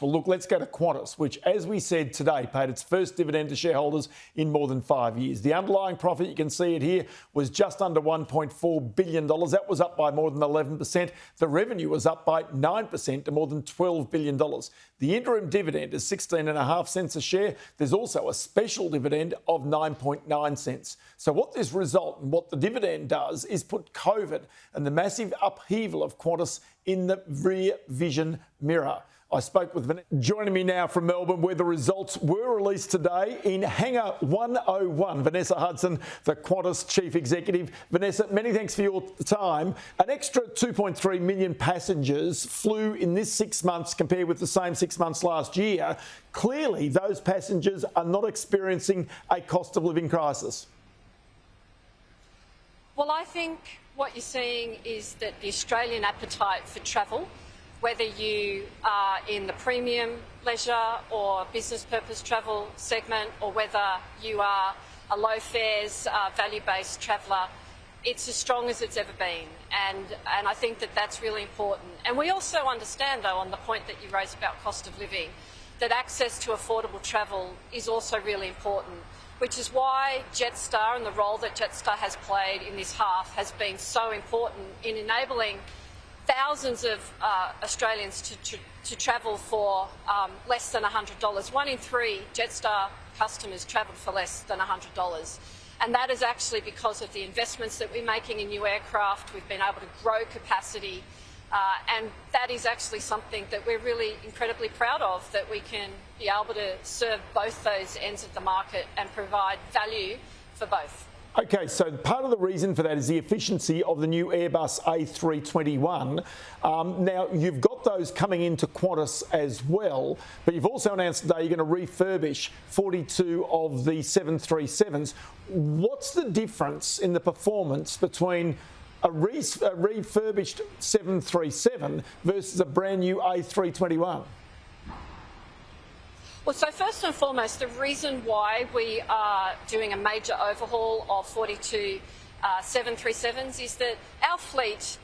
Well, look, let's go to Qantas, which, as we said today, paid its first dividend to shareholders in more than 5 years. The underlying profit, you can see it here, was just under $1.4 billion. That was up by more than 11%. The revenue was up by 9% to more than $12 billion. The interim dividend is 16.5 cents a share. There's also a special dividend of 9.9 cents. So what this result and what the dividend does is put COVID and the massive upheaval of Qantas in the rear vision mirror. I spoke with Vanessa, joining me now from Melbourne, where the results were released today in Hangar 101. Vanessa Hudson, the Qantas Chief Executive. Vanessa, many thanks for your time. An extra 2.3 million passengers flew in this 6 months compared with the same 6 months last year. Clearly, those passengers are not experiencing a cost of living crisis. Well, I think what you're seeing is that the Australian appetite for travel, whether you are in the premium leisure or business purpose travel segment, or whether you are a low fares, value-based traveller, it's as strong as it's ever been. And I think that that's really important. And we also understand, though, on the point that you raised about cost of living, that access to affordable travel is also really important, which is why Jetstar and the role that Jetstar has played in this half has been so important in enabling thousands of Australians to travel for less than $100. 1 in 3 Jetstar customers travelled for less than $100. And that is actually because of the investments that we're making in new aircraft. We've been able to grow capacity. And that is actually something that we're really incredibly proud of, that we can be able to serve both those ends of the market and provide value for both. Okay, so part of the reason for that is the efficiency of the new Airbus A321. Now, you've got those coming into Qantas as well, but you've also announced today you're going to refurbish 42 of the 737s. What's the difference in the performance between a refurbished 737 versus a brand new A321? Well, so first and foremost, the reason why we are doing a major overhaul of 42 737s is that our fleet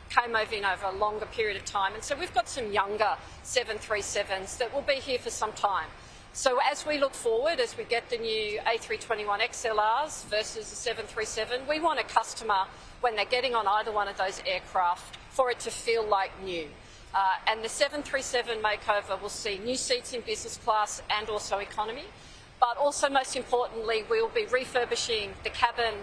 came over a longer period of time. And so we've got some younger 737s that will be here for some time. So as we look forward, as we get the new A321 XLRs versus the 737, we want a customer, when they're getting on either one of those aircraft, for it to feel like new. And the 737 makeover will see new seats in business class and also economy. But also, most importantly, we'll be refurbishing the cabin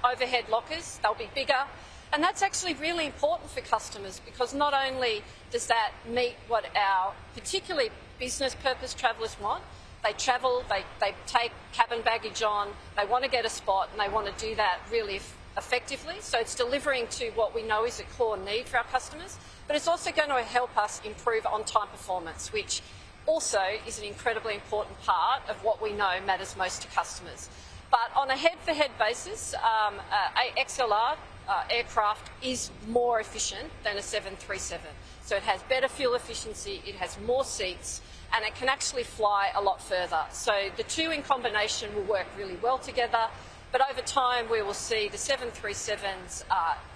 overhead lockers. They'll be bigger. And that's actually really important for customers, because not only does that meet what our particularly business purpose travellers want, they travel, they take cabin baggage on, they want to get a spot, and they want to do that really effectively. So it's delivering to what we know is a core need for our customers, but it's also going to help us improve on-time performance, which also is an incredibly important part of what we know matters most to customers. But on a head-for-head basis, a XLR aircraft is more efficient than a 737. So it has better fuel efficiency, it has more seats, and it can actually fly a lot further. So the two in combination will work really well together. But over time, we will see the 737s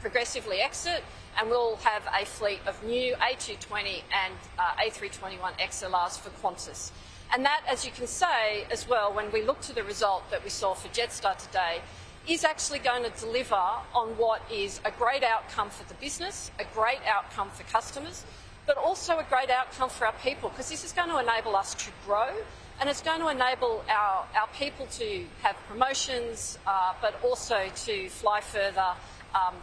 progressively exit, and we'll have a fleet of new A220 and A321 XLRs for Qantas. And that, as you can say as well, when we look to the result that we saw for Jetstar today, is actually going to deliver on what is a great outcome for the business, a great outcome for customers, but also a great outcome for our people, because this is going to enable us to grow, and it's going to enable our people to have promotions, but also to fly further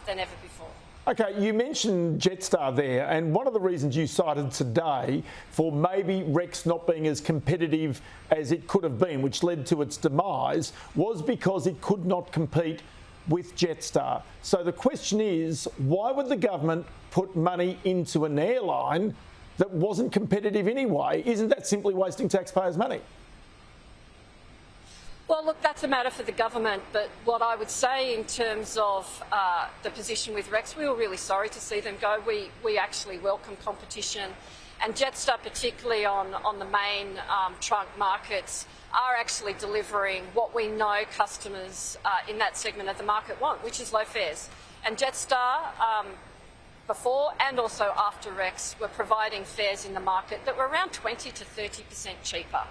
than ever before. Okay, you mentioned Jetstar there, and one of the reasons you cited today for maybe Rex not being as competitive as it could have been, which led to its demise, was because it could not compete with Jetstar. So the question is, why would the government put money into an airline that wasn't competitive anyway? Isn't that simply wasting taxpayers' money? Well, look, that's a matter for the government, but what I would say in terms of the position with Rex, we were really sorry to see them go. We actually welcome competition, and Jetstar, particularly on the main trunk markets, are actually delivering what we know customers in that segment of the market want, which is low fares. And Jetstar before and also after Rex were providing fares in the market that were around 20 to 30% cheaper.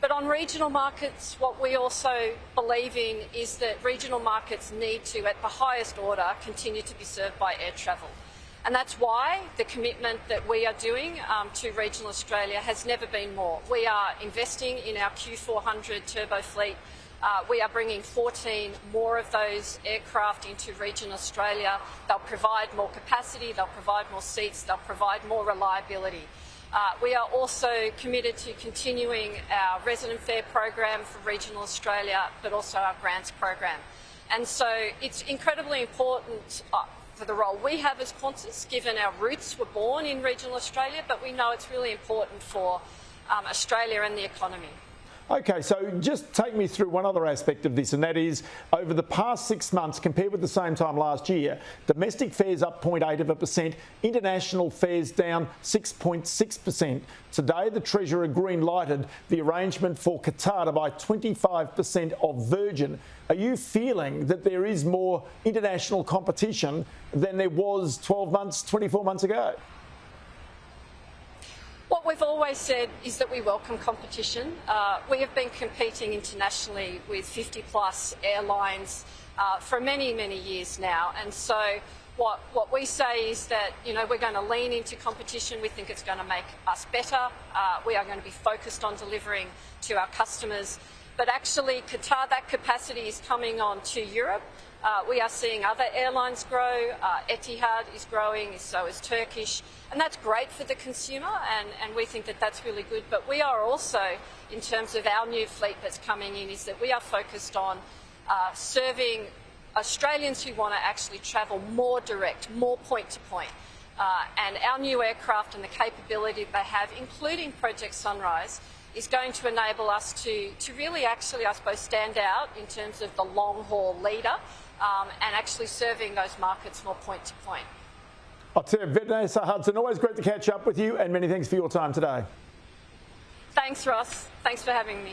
But on regional markets, what we also believe in is that regional markets need to, at the highest order, continue to be served by air travel. And that's why the commitment that we are doing to regional Australia has never been more. We are investing in our Q400 turbo fleet. We are bringing 14 more of those aircraft into regional Australia. They'll provide more capacity, they'll provide more seats, they'll provide more reliability. We are also committed to continuing our resident fare program for regional Australia, but also our grants program. And so it's incredibly important for the role we have as Qantas, given our roots were born in regional Australia, but we know it's really important for Australia and the economy. Okay, so just take me through one other aspect of this, and that is over the past 6 months, compared with the same time last year, domestic fares up 0.8%, international fares down 6.6%. Today, the Treasurer green-lighted the arrangement for Qatar to buy 25% of Virgin. Are you feeling that there is more international competition than there was 12 months, 24 months ago? What we've always said is that we welcome competition. We have been competing internationally with 50 plus airlines for many, many years now. And so what we say is that, we're going to lean into competition. We think it's going to make us better. We are going to be focused on delivering to our customers. But actually, Qatar, that capacity is coming on to Europe. We are seeing other airlines grow. Etihad is growing, so is Turkish. And that's great for the consumer, and we think that that's really good. But we are also, in terms of our new fleet that's coming in, is that we are focused on serving Australians who want to actually travel more direct, more point to point. And our new aircraft and the capability they have, including Project Sunrise, is going to enable us to really actually, I suppose, stand out in terms of the long-haul leader and actually serving those markets more point to point. I'll tell you, Vanessa Hudson, always great to catch up with you, and many thanks for your time today. Thanks, Ross. Thanks for having me.